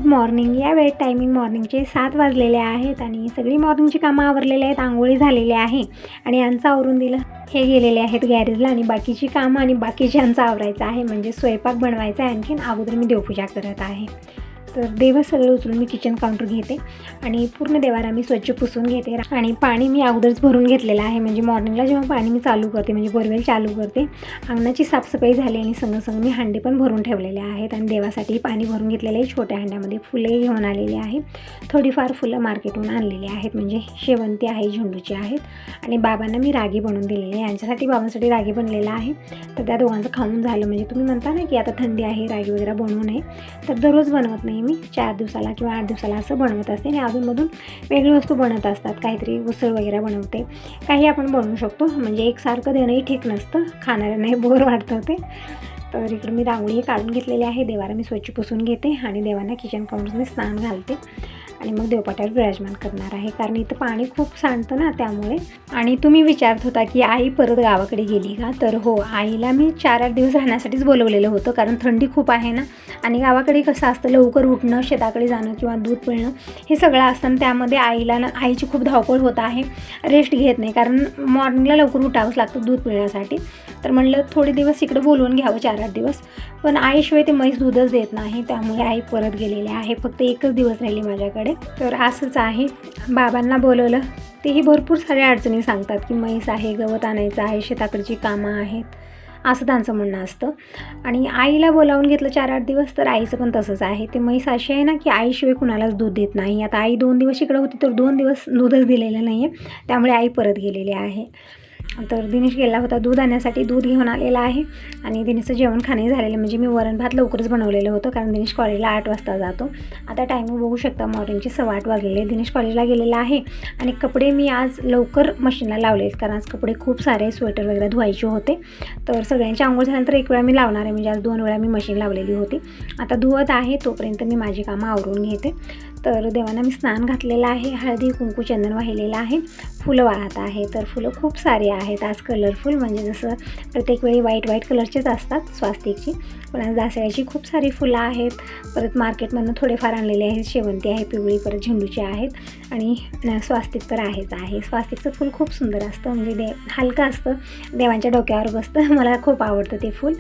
Good morning. या वेळेत timing मॉर्निंगचे 7 वाजलेले आहेत आणि सगळी मॉर्निंगची कामं आवरलेली आहेत. आंघोळी झालेली आहे आणि यांचं आवरून दिलं. हे गेलेले आहेत गॅरेजला आणि बाकीची कामं आणि बाकीच्यांचं आवरायचं आहे, म्हणजे स्वयंपाक बनवायचा आहे. आणखीन अगोदर मी देवपूजा करत आहे. तर देव सगळं उचलून मी किचन काउंटर घेते आणि पूर्ण देवारा मी स्वच्छ पुसून घेते. आणि पाणी मी अगोदरच भरून घेतलेलं आहे, म्हणजे मॉर्निंगला जेव्हा पाणी मी चालू करते, म्हणजे बोरवेल चालू करते, अंगणाची साफसफाई झाली आणि संग मी हांडे पण भरून ठेवलेले आहेत. आणि देवासाठी पाणी भरून घेतलेलं आहे. छोट्या हांड्यामध्ये फुले घेऊन आलेली आहे. थोडीफार फुलं मार्केटहून आणलेली आहेत, म्हणजे शेवंती आहे, झेंडूची आहेत. आणि बाबांना मी रागी बनवून दिलेली आहे. यांच्यासाठी बाबांसाठी रागी बनलेला आहे. तर त्या दोघांचं खाऊन झालं. म्हणजे तुम्ही म्हणता ना की आता थंडी आहे, रागी वगैरे बनवू नये, तर दररोज बनवत नाही मी. 4 दिवसाला किंवा 8 दिवसाला असं बनवत असते. आणि अधूनमधून वेगळी वस्तू बनत असतात. काहीतरी उसळ वगैरे बनवते, काही आपण बनवू शकतो. म्हणजे एकसारखं देणंही ठीक नसतं, खाणाऱ्यांनाही बोर वाटतं ते. तर इकडे मी रांगोळी काढून घेतलेली आहे. देवारा मी स्वच्छ पुसून घेते आणि देवांना किचन काउंटरने स्नान घालते आणि मग देवपाट्यावर विराजमान करणार आहे, कारण इथं पाणी खूप सांडतं ना, त्यामुळे. आणि तुम्ही विचारत होता की आई परत गावाकडे गेली का? तर हो, आईला मी 4-8 दिवस राहण्यासाठीच बोलवलेलं होतं, कारण थंडी खूप आहे ना. आणि गावाकडे कसं असतं, लवकर उठणं, शेताकडे जाणं किंवा दूध पिळणं हे सगळं असतं. त्यामध्ये आईची खूप धावपळ होत आहे, रेस्ट घेत नाही, कारण मॉर्निंगला लवकर उठावंच लागतं दूध पिळण्यासाठी. तर म्हणलं थोडे दिवस इकडे बोलवून घ्यावं, 4-8 दिवस. पण आईशिवाय ते म्हैस दूधच देत नाही, त्यामुळे आई परत गेलेली आहे. फक्त एकच दिवस राहिली माझ्याकडे. तर असंच आहे. बाबांना बोलवलं, तेही भरपूर साऱ्या अडचणी सांगतात की म्हैस आहे, गवत आणायचं आहे, शेताकडची कामं आहेत, असं त्यांचं म्हणणं असतं. आणि आईला बोलावून घेतलं 4-8 दिवस, तर आईचं पण तसंच आहे. ते म्हैस अशी आहे ना की आईशिवाय कुणालाच दूध देत नाही. आता आई 2 दिवस इकडे होती, तर 2 दिवस दूधच दिलेलं नाही आहे, त्यामुळे आई परत गेलेली आहे. तर दिनेश गेला होता दूध आणण्यासाठी, दूध घेऊन आलेला आहे. आणि दिनेशचं जेवण खाणे झालेलं, म्हणजे मी वरण भात लवकरच बनवलेलं होतं, कारण दिनेश कॉलेजला 8 वाजता जातो. आता टायमिंग बघू शकता, मॉर्निंगचे 8:15 वाजलेले. दिनेश कॉलेजला गेलेला आहे. आणि कपडे मी आज लवकर मशीनला लावले, कारण आज कपडे खूप सारे स्वेटर वगैरे धुवायचे होते. तर सगळ्यांची आंघोळ झाल्यानंतर एक वेळा मी लावणार आहे, म्हणजे आज 2 वेळा मी मशीन लावलेली होती. आता धुवत आहे, तोपर्यंत मी माझी कामं आवरून घेते. तर देवांना मी स्नान घातलेलं आहे, हळदी कुंकू चंदन वाहिलेलं आहे, फुलं वाहत आहे. तर फुलं खूप सारी आहेत आज, कलरफुल, म्हणजे जसं प्रत्येक वेळी व्हाईट कलरचेच असतात स्वास्तिकची, पण आज दासळ्याची खूप सारी फुलं आहेत. परत मार्केटमधून थोडेफार आणलेले आहेत, शेवंती आहे पिवळी, परत झेंडूची आहेत. आणि स्वास्तिक तर आहेच आहे. स्वास्तिकचं फूल खूप सुंदर असतं, म्हणजे हलकं असतं, देवांच्या डोक्यावर बसतं. मला खूप आवडतं ते फूल.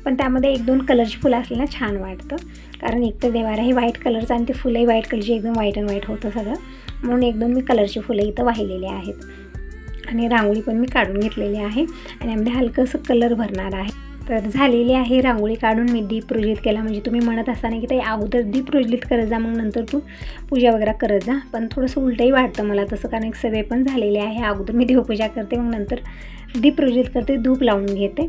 पण त्यामध्ये 1-2 कलरची फुलं असली ना छान वाटतं, कारण एक तर देवारा हे व्हाईट कलरचं आणि ते फुलंही व्हाईट कलरची, एकदम व्हाईट अँड व्हाईट होतं सगळं. म्हणून 1-2 मी कलरची फुलं इथं वाहिलेली आहेत. आणि रांगोळी पण मी काढून घेतलेली आहे आणि यामध्ये हलकंसं कलर भरणार आहे. तर झालेली आहे रांगोळी काढून. मी दीप प्रज्वलित केला, म्हणजे तुम्ही म्हणत असताना की ते अगोदर दीप प्रज्वलित करत जा, मग नंतर तू पूजा वगैरे करत जा. पण थोडंसं उलटंही वाटतं मला तसं, कारण एक सवय पण झालेली आहे. अगोदर मी देवपूजा करते, मग नंतर दीप प्रज्वलित करते, धूप लावून घेते.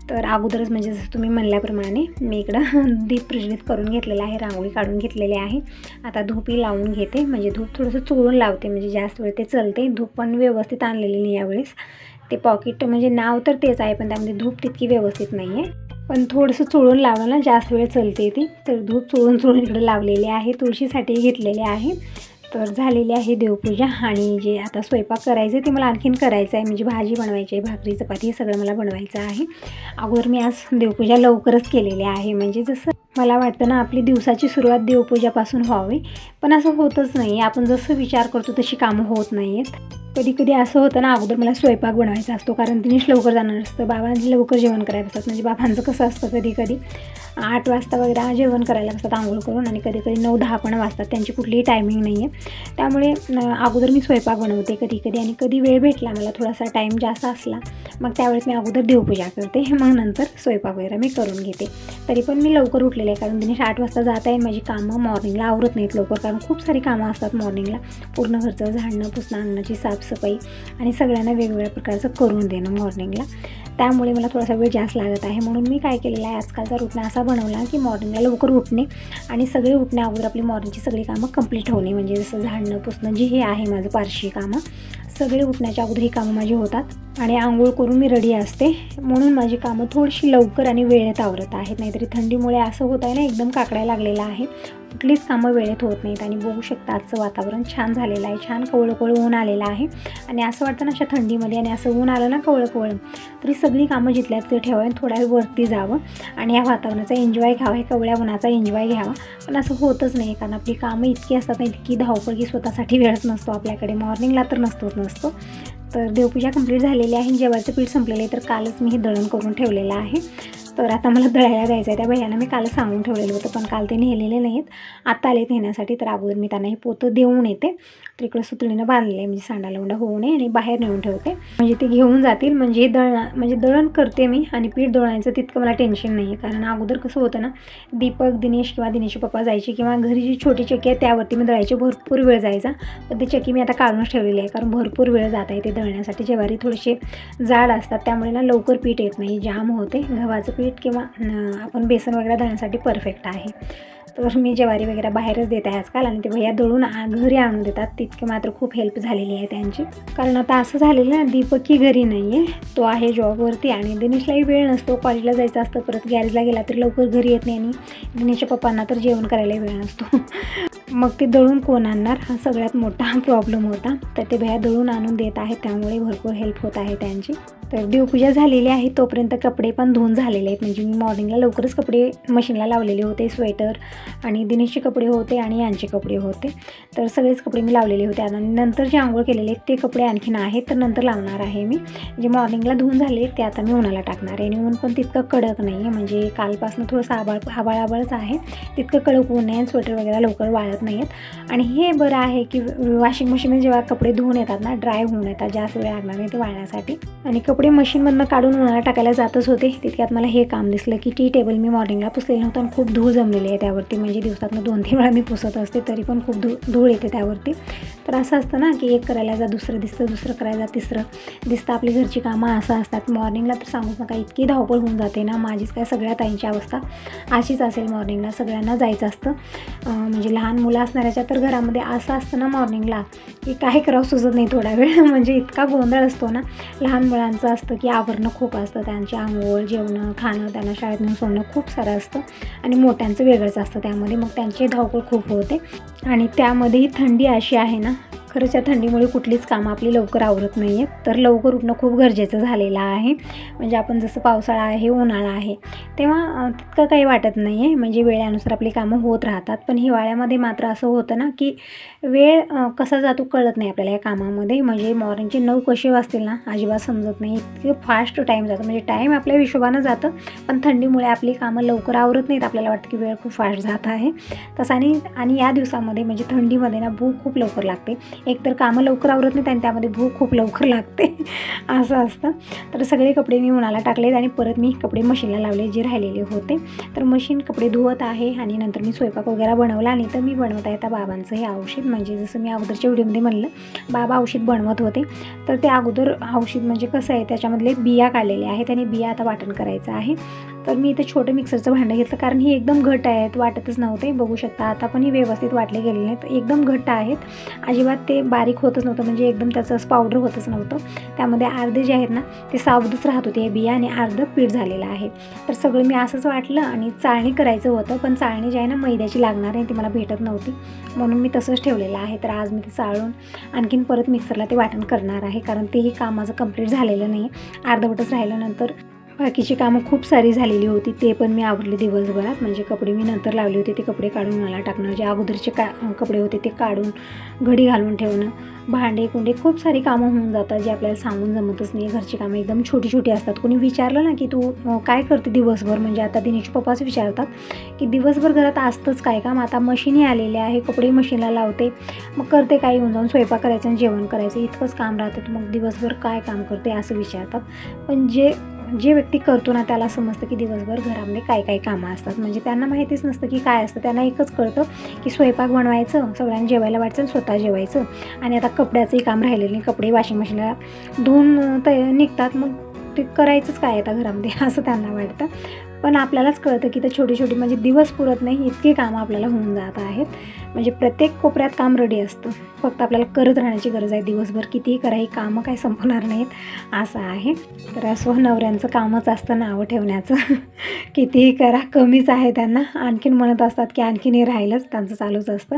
तर अगोदरच, म्हणजे जसं तुम्ही म्हणल्याप्रमाणे मी इकडं दीप प्रज्वलित करून घेतलेला आहे, रांगोळी काढून घेतलेली आहे. आता धूपही लावून घेते, म्हणजे धूप थोडंसं चोळून लावते, म्हणजे जास्त वेळ ते चलते. धूप पण व्यवस्थित आणलेली नाही यावेळेस. ते पॉकेट, म्हणजे नाव तर तेच आहे, पण त्यामध्ये धूप तितकी व्यवस्थित नाही आहे. पण थोडंसं चोळून लावलं ना जास्त वेळ चलते ती. तर धूप चोळून इकडे लावलेले आहे, तुळशीसाठी घेतलेले आहे. तर झालेली आहे देवपूजा. आणि जे आता स्वयंपाक करायचं आहे ते मला आणखीन करायचं आहे, म्हणजे भाजी बनवायची आहे, भाकरी चपाती हे सगळं मला बनवायचं आहे. अगोदर मी आज देवपूजा लवकरच केलेली आहे, म्हणजे जसं मला वाटतं ना आपली दिवसाची सुरुवात देवपूजापासून व्हावी, पण असं होतच नाही. आपण जसं विचार करतो तशी कामं होत नाही आहेत. कधी असं होतं ना, अगोदर मला स्वयंपाक बनवायचा असतो, कारण दिनेश लवकर जाणार असतं, बाबांनी लवकर जेवण करायला बसतात. म्हणजे बाबांचं कसं असतं, कधी 8 वाजता वगैरे जेवण करायला बसतात आंघोळ करून, आणि कधी 9-10 पण वाजतात, त्यांची कुठलीही टायमिंग नाही आहे. त्यामुळे अगोदर मी स्वयंपाक बनवते कधी आणि कधी वेळ भेटला, मला थोडासा टाईम जास्त असला, मग त्यावेळेस मी अगोदर देवपूजा करते, मग नंतर स्वयंपाक वगैरे मी करून घेते. तरी पण मी लवकर उठलेले आहे, कारण दिनेश 8 वाजता जात आहे. माझी कामं मॉर्निंगला आवरत नाहीत लवकर, कारण खूप सारी कामं असतात मॉर्निंगला. पूर्ण घरचं झाडणं, पुसणं, अंगणाची साफसफाई आणि सगळ्यांना वेगवेगळ्या प्रकारचं करून देणं मॉर्निंगला. त्यामुळे मला थोडासा वेळ जास्त लागत आहे. म्हणून मी काय केलेलं आहे, आजकालचा रुटीन असा बनवला की मॉर्निंगला लवकर उठणे आणि सगळे उठण्या अगोदर आपली मॉर्निंगची सगळी कामं कंप्लीट होणे, म्हणजे जसं झाडणं, पुसणं, जे हे आहे माझं पारशी कामं, सगळे उठण्याच्या अगोदर ही कामं माझी होतात. आणि आंघोळ करून मी रेडी असते, म्हणून माझी कामं थोडीशी लवकर आणि वेळेत आवरत आहेत. नाहीतरी थंडीमुळे असं होत आहे ना, एकदम काकडायला लागलेलं आहे, कुठलीच कामं वेळेत होत नाहीत. आणि बघू शकता आजचं वातावरण छान झालेलं आहे, छान कवळं ऊन आलेलं आहे. आणि असं वाटतं ना अशा थंडीमध्ये आणि असं ऊन आलं ना कवळं तरी सगळी कामं जिथल्या तिथे ठेवावी, थोड्या वेळ वरती जावं आणि या वातावरणाचा एन्जॉय घ्यावा, हे कवळ्या उन्हाचा एन्जॉय घ्यावा. पण असं होतच नाही, कारण आपली कामं इतकी असतात ना, इतकी धावपळ की स्वतःसाठी वेळच नसतो आपल्याकडे. मॉर्निंगला तर नसतो. तर देवपूजा कंप्लीट झालेली आहे, जेवायचं पीठ संपलेलं आहे. तर कालच मी हे दळण करून ठेवलेलं आहे. तर आता मला दळायला द्यायचं आहे. त्या भैयानं मी काल सांगून ठेवलेलं होतं, पण काल ते नेलेले नाहीत, आता आले नेण्यासाठी. तर अगोदर मी त्यांना हे पोतं देऊन येते. तर इकडं सुतळीनं बांधलेलं आहे, म्हणजे सांडालवंडा होऊ नये, आणि बाहेर नेऊन ठेवते, म्हणजे ते घेऊन जातील. म्हणजे दळण करते मी, आणि पीठ दळायचं तितकं मला टेन्शन नाही आहे. कारण अगोदर कसं होतं ना, दीपक, दिनेश किंवा दिनेशचे पप्पा जायचे, किंवा घरी जी छोटी चक्की आहे त्यावरती मी दळायचे, भरपूर वेळ जायचा. पण ती चक्की मी आता काढूनच ठेवलेली आहे, कारण भरपूर वेळ जात आहे ते दळण्यासाठी. ज्वारी थोडेसे जाड असतात, त्यामुळे ना लवकर पीठ येत नाही, जाम होते. गव्हाचं पीठ किंवा आपण बेसन वगैरे दळण्यासाठी परफेक्ट आहे. तर मी ज्वारी वगैरे बाहेरच देत आहे आजकाल, आणि ते भैया दळून घरी आणून देतात. तितके मात्र खूप हेल्प झालेली आहे त्यांची. कारण आता असं झालेलं ना, दीपकही घरी नाही आहे, तो आहे जॉबवरती, आणि दिनेशलाही वेळ नसतो, कॉलेजला जायचं असतं, परत गॅरेजला गेला तरी लवकर घरी येत नाही, आणि दिनेशच्या पप्पांना तर जेवण करायला वेळ नसतो. मग ते दळून कोण आणणार, हा सगळ्यात मोठा प्रॉब्लेम होता. तर ते भैया दळून आणून देत आहेत, त्यामुळे भरपूर हेल्प होत आहे त्यांची. तर देवपूजा झालेली आहे, तोपर्यंत कपडे पण धुवून झालेले आहेत. म्हणजे मी मॉर्निंगला लवकरच कपडे मशीनला लावलेले होते, स्वेटर आणि दिनेशचे कपडे होते आणि यांचे कपडे होते. तर सगळेच कपडे मी लावलेले होते. आणि नंतर जे आंघोळ केलेले ते कपडे आणखीन आहेत, तर नंतर लावणार आहे मी. जे मॉर्निंगला धुवून झाले ते आता मी उन्हाला टाकणार आहे. आणि ऊन पण तितकं कडक नाही आहे, म्हणजे कालपासून थोडंसं आबाळच आहे, तितकं कडक ऊन आहे. स्वेटर वगैरे लवकर वाळत नाही आहेत. आणि हे बरं आहे की वॉशिंग मशीनमध्ये जेव्हा कपडे धुवून येतात ना, ड्राय होऊन येतात, जास्त वेळ लागणार नाही ते वाळण्यासाठी. आणि कपडे मशीनमधनं काढून उन्हाला टाकायला जातच होते, तितक्यात मला हे काम दिसलं की टी टेबल मी मॉर्निंगला पुसलेलं नव्हतं, आणि खूप धूळ जमलेली आहे त्यावरती. म्हणजे दिवसातनं 2-3 वेळा मी पुसत असते, तरी पण खूप धूळ येते त्यावरती. तर असं असतं ना की एक करायला जा दुसरं दिसतं, दुसरं करायला जा तिसरं दिसतं. आपली घरची कामं असं असतात. मॉर्निंगला तर सांगूच नका, इतकी धावपळ होऊन जाते ना. माझीच काय, सगळ्या ताईंची अवस्था अशीच असेल. मॉर्निंगला सगळ्यांना जायचं असतं, म्हणजे लहान मुलं असणाऱ्याच्या तर घरामध्ये असं असतं ना मॉर्निंगला, की काय करावं सुचत नाही थोडा वेळ. म्हणजे इतका गोंधळ असतो ना. लहान मुलांचं असतं की आवरणं खूप असतं, त्यांची आंघोळ, जेवणं, खाणं, त्यांना शाळेत नेऊन सोडणं खूप सारं असतं. आणि मोठ्यांचं वेगळंच असतं त्यामध्ये, मग त्यांची धावपळ खूप होते. आणि त्यामध्येही थंडी अशी आहे ना, खरंच या थंडीमुळे कुठलीच कामं आपली लवकर आवरत नाही आहेत. तर लवकर उठणं खूप गरजेचं झालेलं आहे. म्हणजे आपण जसं पावसाळा आहे, उन्हाळा आहे, तेव्हा तितकं काही वाटत नाही आहे, म्हणजे वेळेनुसार आपली कामं होत राहतात. पण हिवाळ्यामध्ये मात्र असं होतं ना की वेळ कसा जातो कळत नाही आपल्याला या कामामध्ये. म्हणजे मॉर्निंगचे 9 कसे वाजतील ना, अजिबात समजत नाही, इतके फास्ट टाईम जातं. म्हणजे टाईम आपल्या हिशोबानं जातं, पण थंडीमुळे आपली कामं लवकर आवरत नाहीत. आपल्याला वाटतं की वेळ खूप फास्ट जात आहे तसं. आणि या दिवसामध्ये म्हणजे थंडीमध्ये ना भूक खूप लवकर लागते. एकतर कामं लवकर आवरत नाहीत, आणि त्यामध्ये भूक खूप लवकर लागते, असं असतं. तर सगळे कपडे मी उन्हाला टाकलेत, आणि परत मी कपडे मशीनला लावले जे राहिलेले होते. तर मशीन कपडे धुवत आहे, आणि नंतर मी स्वयंपाक वगैरे बनवला. आणि तर मी बनवत आहे त्या बाबांचं हे औषध. म्हणजे जसं मी अगोदरच्या व्हिडिओमध्ये म्हणलं, बाबा औषध बनवत होते. तर ते अगोदर औषध म्हणजे कसं आहे, त्याच्यामधले बिया काढलेले आहेत, आणि बिया आता वाटण करायचं आहे. तर मी इथे छोटं मिक्सरचं भांडं घेतलं, कारण ही एकदम घट्ट आहेत, वाटतच नव्हते. बघू शकता आता पण ही व्यवस्थित वाटले गेलेले नाहीत, एकदम घट्ट आहेत, अजिबात ते बारीक होतच नव्हतं, म्हणजे एकदम त्याचं असं पावडर होतच नव्हतं. त्यामध्ये अर्धे जे आहेत ना ते सावधच राहत होते हे बिया, आणि अर्धं पीठ झालेलं आहे. तर सगळं मी असंच वाटलं, आणि चाळणी करायचं होतं, पण चाळणी जी आहे ना मैद्याची लागणार आहे, ती मला भेटत नव्हती, म्हणून मी तसंच ठेवलेलं आहे. तर आज मी ते चाळून आणखीन परत मिक्सरला ते वाटण करणार आहे, कारण तेही काम माझं कंप्लीट झालेलं नाही, अर्धवटच राहिलं. नंतर बाकीची कामं खूप सारी झालेली होती, ते पण मी आवरले दिवसभरात. म्हणजे कपडे मी नंतर लावले होते, ते कपडे काढून मला टाकणं, जे अगोदरचे कपडे होते ते काढून घडी घालून ठेवणं, भांडे कुंडे, खूप सारी कामं होऊन जातात, जे आपल्याला सांगून जमतच नाही. घरची कामं एकदम छोटी छोटी असतात. कोणी विचारलं ना की तू काय करते दिवसभर, म्हणजे आता दिनेशचे पप्पाच विचारतात की दिवसभर घरात असतंच काय काम. आता मशीनही आलेले आहे, कपडे मशीनला लावते, मग करते काय, येऊन जाऊन स्वयंपाक करायचं आणि जेवण करायचं, इतकंच काम राहतं, मग दिवसभर काय काम करते असं विचारतात. पण जे व्यक्ती करतो ना त्याला समजतं की दिवसभर घरामध्ये काय काय कामं असतात. म्हणजे त्यांना माहितीच नसतं की काय असतं, त्यांना एकच कळतं की स्वयंपाक बनवायचं, सगळ्यांना जेवायला वाटायचं, स्वतः जेवायचं, आणि आता कपड्याचंही काम राहिलेलं नाही. कपडे वॉशिंग मशीनला धुवून निघतात, मग ते करायचंच काय आता घरामध्ये असं त्यांना वाटतं. पण आपल्यालाच कळतं की ते छोटी छोटी म्हणजे दिवस पुरत नाही इतकी कामं आपल्याला होऊन जात आहेत. म्हणजे प्रत्येक कोपऱ्यात काम रेडी असतं, फक्त आपल्याला करत राहण्याची गरज आहे. दिवसभर कितीही करा ही कामं काही संपणार नाहीत असं आहे. तर असं नवऱ्यांचं कामच असतं नावं ठेवण्याचं. कितीही करा कमीच आहे त्यांना. आणखीन म्हणत असतात की आणखीन हे राहिलंच, त्यांचं चालूच असतं.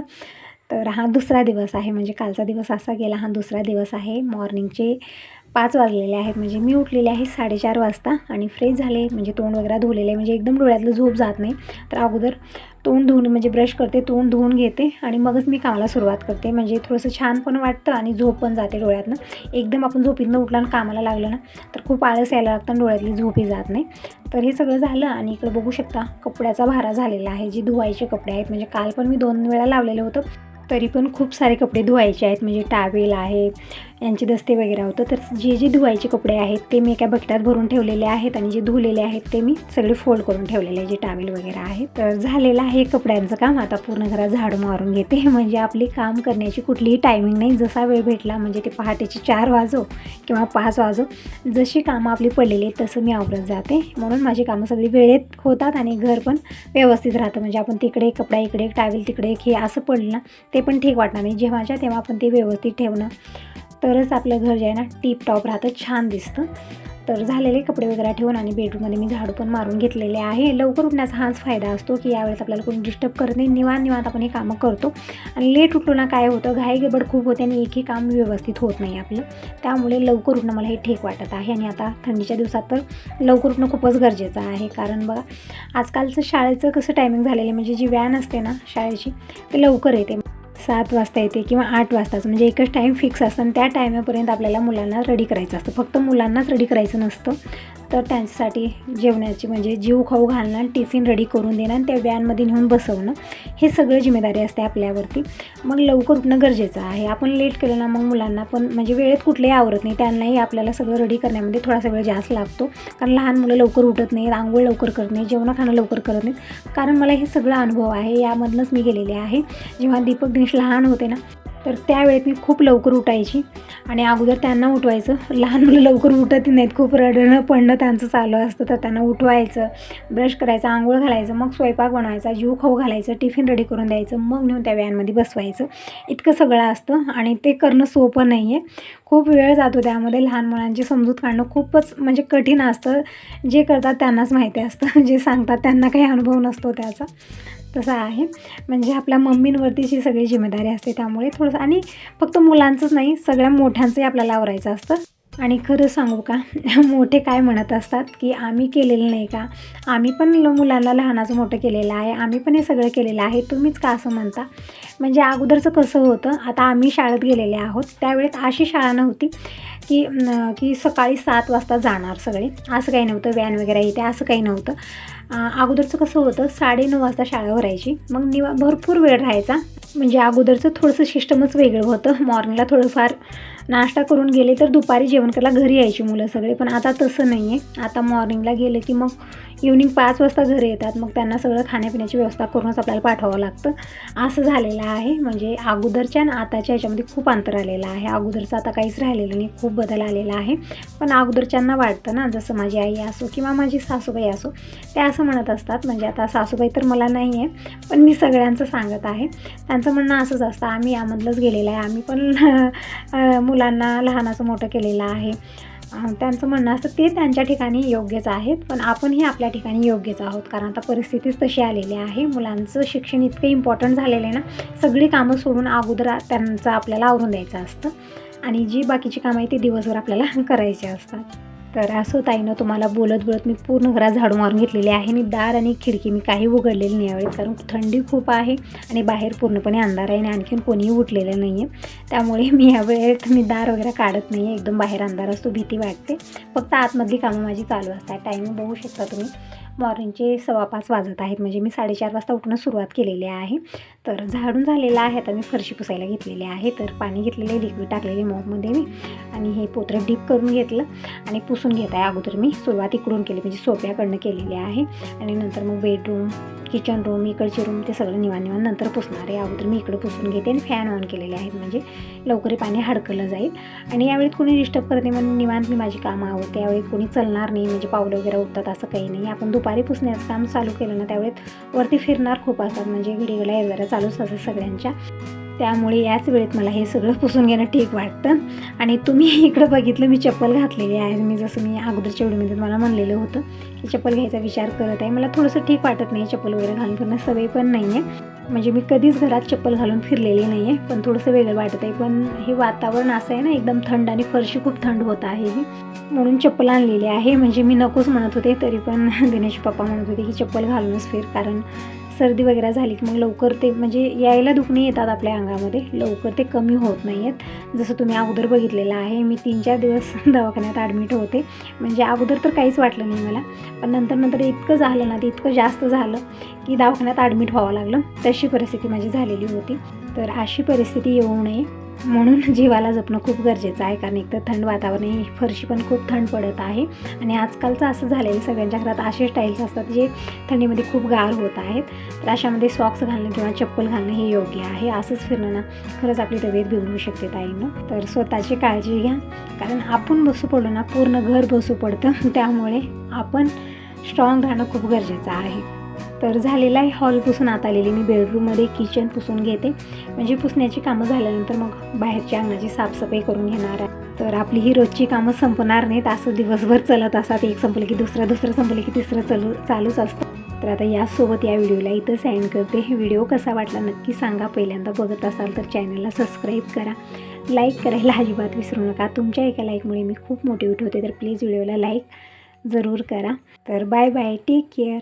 तर हा दुसरा दिवस आहे, म्हणजे कालचा दिवस असा गेला, हा दुसरा दिवस आहे. मॉर्निंगचे 5 वाजलेले आहेत, म्हणजे मी उठलेले आहे 4:30 वाजता आणि फ्रेश झाले, म्हणजे तोंड वगैरे धुवलेलं आहे. म्हणजे एकदम डोळ्यातलं झोप जात नाही, तर अगोदर तोंड धुवून म्हणजे ब्रश करते, तोंड धुवून घेते आणि मगच मी कामाला सुरुवात करते. म्हणजे थोडंसं छान पण वाटतं आणि झोप पण जाते डोळ्यातनं. एकदम आपण झोपेतनं उठलं आणि कामाला लागलं ना तर खूप आळस यायला लागतं आणि डोळ्यातली झोपही जात नाही. तर हे सगळं झालं आणि इकडे बघू शकता कपड्याचा भारा झालेला आहे. जे धुवायचे कपडे आहेत, म्हणजे काल पण मी 2 वेळा लावलेलं होतं, तरी पण खूप सारे कपडे धुवायचे आहेत. म्हणजे टॅवेल आहे, यांचे दस्ते वगैरे होतं. तर जे धुवायचे कपडे आहेत ते मी एका बकेटात भरून ठेवलेले आहेत आणि जे धुवलेले आहेत ते मी सगळे फोल्ड करून ठेवलेले आहे, जे टॅवेल वगैरे आहे. तर झालेलं आहे कपड्यांचं काम. आता पूर्ण घरात झाडू मारून घेते. म्हणजे आपली काम करण्याची कुठलीही टायमिंग नाही, जसा वेळ भेटला, म्हणजे ते पहाटेचे 4 वाजो किंवा 5 वाजो, जशी कामं आपली पडलेली आहेत तसं मी आवरत जाते. म्हणून माझी कामं सगळी वेळेत होतात आणि घर पण व्यवस्थित राहतं. म्हणजे आपण तिकडे एक कपडा, इकडे एक टॅवेल, तिकडे एक हे असं पडलं ना ते पण ठीक वाटणार नाही. जेव्हाच्या तेव्हा आपण ते व्यवस्थित ठेवणं, तरच आपलं घर जे आहे ना टिपटॉप राहतं, छान दिसतं. तर झालेले कपडे वगैरे ठेवून आणि बेडरूममध्ये मी झाडू पण मारून घेतलेले आहे. लवकर उठण्याचा हाच फायदा असतो की यावेळेस आपल्याला कोणी डिस्टर्ब करत नाही, निवांत आपण हे कामं करतो. आणि लेट उठलो ना काय होतं, घाई गडबड खूप होते आणि एकही काम व्यवस्थित होत नाही आपलं. त्यामुळे लवकर उठणं मला हे ठीक वाटत आहे. आणि आता थंडीच्या दिवसात तर लवकर उठणं खूपच गरजेचं आहे. कारण बघा आजकालचं शाळेचं कसं टायमिंग झालेलं आहे, म्हणजे जी व्हॅन असते ना शाळेची ते लवकर येते, 7 वाजता येते किंवा 8 वाजताचं, म्हणजे एकच टाईम फिक्स असतं आणि त्या टायमापर्यंत आपल्याला मुलांना रेडी करायचं असतं. फक्त मुलांनाच रेडी करायचं नसतं, तर त्यांच्यासाठी जेवणाची म्हणजे जीव खाऊ घालणं, टिफिन रेडी करून देणं आणि त्या व्हॅनमध्ये नेऊन बसवणं, हे सगळं जिम्मेदारी असते आपल्यावरती. मग लवकर उठणं गरजेचं आहे. आपण लेट केलं ना मग मुलांना पण म्हणजे वेळेत कुठलेही आवरत नाही, त्यांनाही आपल्याला सगळं रेडी करण्यामध्ये थोडासा वेळ जास्त लागतो. कारण लहान मुलं लवकर उठत नाहीत, आंघोळ लवकर करत नाही, जेवण खाणं लवकर करत नाहीत. कारण मला हे सगळं अनुभव आहे, यामधनंच मी गेलेले आहे. जेव्हा दीपक दिनेश लहान होते ना तर त्यावेळेत मी खूप लवकर उठायची आणि अगोदर त्यांना उठवायचं. लहान मुलं लवकर उठत नाहीत, खूप रडणं पडणं त्यांचं चालू असतं, तर त्यांना उठवायचं, ब्रश करायचं, आंघोळ घालायचं, मग स्वयंपाक बनवायचा, जीव खाऊ घालायचं, टिफिन रेडी करून द्यायचं, मग नेऊन त्या व्हॅनमध्ये बसवायचं. इतकं सगळं असतं आणि ते करणं सोपं नाही आहे, खूप वेळ जातो त्यामध्ये. लहान मुलांची समजूत काढणं खूपच म्हणजे कठीण असतं. जे करतात त्यांनाच माहिती असतं, जे सांगतात त्यांना काही अनुभव नसतो त्याचा. तसं आहे, म्हणजे आपल्या मम्मींवरतीच ही सगळी जिम्मेदारी असते. त्यामुळे थोडंसं, आणि फक्त मुलांचंच नाही सगळ्या मोठ्यांचंही आपल्याला आवरायचं असतं. आणि खरं सांगू का, मोठे काय म्हणत असतात की आम्ही केलेलं नाही का, आम्ही पण मुलांना लहानाचं मोठं केलेलं आहे, आम्ही पण हे सगळं केलेलं आहे, तुम्हीच का असं म्हणता. म्हणजे अगोदरचं कसं होतं, आता आम्ही शाळेत गेलेले आहोत, त्यावेळेत अशी शाळा नव्हती की सकाळी 7 वाजता जाणार सगळे, असं काही नव्हतं, व्हॅन वगैरे येते असं काही नव्हतं. अगोदरचं कसं होतं, 9:30 वाजता शाळा भरायची, मग भरपूर वेळ राहायचा. म्हणजे अगोदरचं थोडंसं सिस्टमच वेगळं होतं. मॉर्निंगला थोडंफार नाश्ता करून गेले तर दुपारी जेवण करायला घरी यायची मुलं सगळे. पण आता तसं नाही आहे, आता मॉर्निंगला गेलं की मग इव्हनिंग 5 वाजता घरी येतात, मग त्यांना सगळं खाण्यापिण्याची व्यवस्था करूनच आपल्याला पाठवावं लागतं, असं झालेलं आहे. म्हणजे अगोदरच्या आणि आताच्या ह्याच्यामध्ये खूप अंतर आलेलं आहे. अगोदरचं आता काहीच राहिलेलं नाही, खूप बदल आलेला आहे. पण अगोदरच्यांना वाटतं ना, जसं माझी आई असो किंवा माझी सासूबाई असो, ते असं म्हणत असतात. म्हणजे आता सासूबाई तर मला नाही आहे, पण मी सगळ्यांचं सांगत आहे. त्यांचं म्हणणं असंच असतं, आम्ही यामधलंच गेलेलं आहे, आम्ही पण मुलांना लहानाचं मोठं केलेलं आहे. त्यांचं म्हणणं असतं, ते त्यांच्या ठिकाणी योग्यच आहेत, पण आपणही आपल्या ठिकाणी योग्यच आहोत. कारण आता परिस्थितीच तशी आलेली आहे. मुलांचं शिक्षण इतकं इम्पॉर्टंट झालेलं आहे ना, सगळी कामं सोडून अगोदर त्यांचं आपल्याला आवरून द्यायचं असतं आणि जी बाकीची कामं आहे ती दिवसभर आपल्याला करायची असतात. तर असं ताईनं तुम्हाला बोलत बोलत मी पूर्ण घरात झाडू मारून घेतलेली आहे आणि दार आणि खिडकी मी काही उघडलेली नाही यावेळेस, कारण थंडी खूप आहे आणि बाहेर पूर्णपणे अंधार आहे आणि आणखीन कोणीही उठलेलं नाही आहे. त्यामुळे मी यावेळेस दार वगैरे काढत नाही आहे, एकदम बाहेर अंधार असतो, भीती वाटते. फक्त आतमधली कामं माझी चालू असतात. टायमिंग बघू शकता तुम्ही, मॉर्निंगचे 5:15 वाजत आहेत, म्हणजे मी 4:30 वाजता उठणं सुरुवात केलेली आहे. तर झाडून झालेलं आहे. आता मी फरशी पुसायला घेतलेली आहे. तर पाणी घेतलेलं आहे, लिक्विड टाकलेले मॉपमध्ये मी आणि हे पोत्रं डीप करून घेतलं आणि पुसून घेत आहे. अगोदर मी सुरुवात इकडून केली, म्हणजे सोप्याकडनं केलेली आहे आणि नंतर मग बेडरूम, किचन रूम, इकडचे रूम ते सगळं निवांत नंतर पुसणार आहे. अगोदर मी इकडं पुसून घेते आणि फॅन ऑन केलेले आहेत, म्हणजे लवकर पाणी हडकलं जाईल. आणि यावेळी कोणी डिस्टर्ब करते म्हणून निवांत मी माझी कामं आवडते. यावेळी कोणी चलणार नाही, म्हणजे पावलं वगैरे उठतात असं काही नाही. आपण दुपारी पुसण्याचं काम चालू केलं ना, त्यावेळेत वरती फिरणार खूप असतात, म्हणजे घडीला जरा चालूच असतात सगळ्यांच्या. त्यामुळे याच वेळेत मला हे सगळं पुसून घेणं ठीक वाटतं. आणि तुम्ही इकडं बघितलं मी चप्पल घातलेली आहे. जसं मी अगोदरच्या व्हिडिओमध्ये मला म्हणलेलं होतं की चप्पल घ्यायचा विचार करत आहे. मला थोडंसं ठीक वाटत नाही चप्पल वगैरे घालून फिरणं, सवय पण नाही आहे, म्हणजे मी कधीच घरात चप्पल घालून फिरलेली नाही आहे. पण थोडंसं वेगळं वाटत आहे. पण हे वातावरण असं आहे ना, एकदम थंड आणि फरशी खूप थंड होत आहे ही, म्हणून चप्पल आणलेली आहे. म्हणजे मी नकोच म्हणत होते, तरी पण दिनेश पप्पा म्हणत होते की चप्पल घालूनच फिर, कारण सर्दी वगैरे झाली की मग लवकर ते म्हणजे यायला दुखणे येतात आपल्या अंगामध्ये, लवकर ते कमी होत नाही आहेत. जसं तुम्ही अगोदर बघितलेलं आहे, मी 3-4 दिवस दवाखान्यात ॲडमिट होते. म्हणजे अगोदर तर काहीच वाटलं नाही मला, पण नंतर इतकं झालं ना, ते इतकं जास्त झालं की दवाखान्यात ॲडमिट व्हावं लागलं. तशी परिस्थिती माझी झालेली होती. तर अशी परिस्थिती येऊ नये म्हणून जीवाला जपणं खूप गरजेचं आहे, कारण एकतर थंड वातावरण आहे, फरशी पण खूप थंड पडत आहे. आणि आजकालचं असं झालेलं सगळ्यांच्या घरात असे स्टाईल्स असतात जे थंडीमध्ये खूप गार होत आहेत. तर अशामध्ये सॉक्स घालणं किंवा चप्पल घालणं हे योग्य आहे. असंच फिरणं ना खरंच आपली तब्येत बिघडू शकते ताईंनो. तर स्वतःची काळजी घ्या, कारण आपण बसू पडलो ना पूर्ण घर बसू पडतं. त्यामुळे आपण स्ट्रॉंग राहणं खूप गरजेचं आहे. तर झालेला आहे हॉल पुसून, आता आलेली मी बेडरूममध्ये किचन पुसून घेते. म्हणजे पुसण्याची कामं झाल्यानंतर मग बाहेरच्या अंगणाची साफसफाई करून घेणार आहे. तर आपली ही रोजची कामं संपणार नाहीत, असं दिवसभर चलत असतात. एक संपलं की दुसरं संपलं की तिसरं चालूच असतं. तर आता यासोबत या व्हिडिओला इथं सेंड करते. व्हिडिओ कसा वाटला नक्की सांगा. पहिल्यांदा बघत असाल तर चॅनलला सबस्क्राईब करा, लाईक करायला अजिबात विसरू नका. तुमच्या एका लाईकमुळे मी खूप मोटिवेट होते, तर प्लीज व्हिडिओला लाईक जरूर करा. तर बाय बाय, टेक केअर.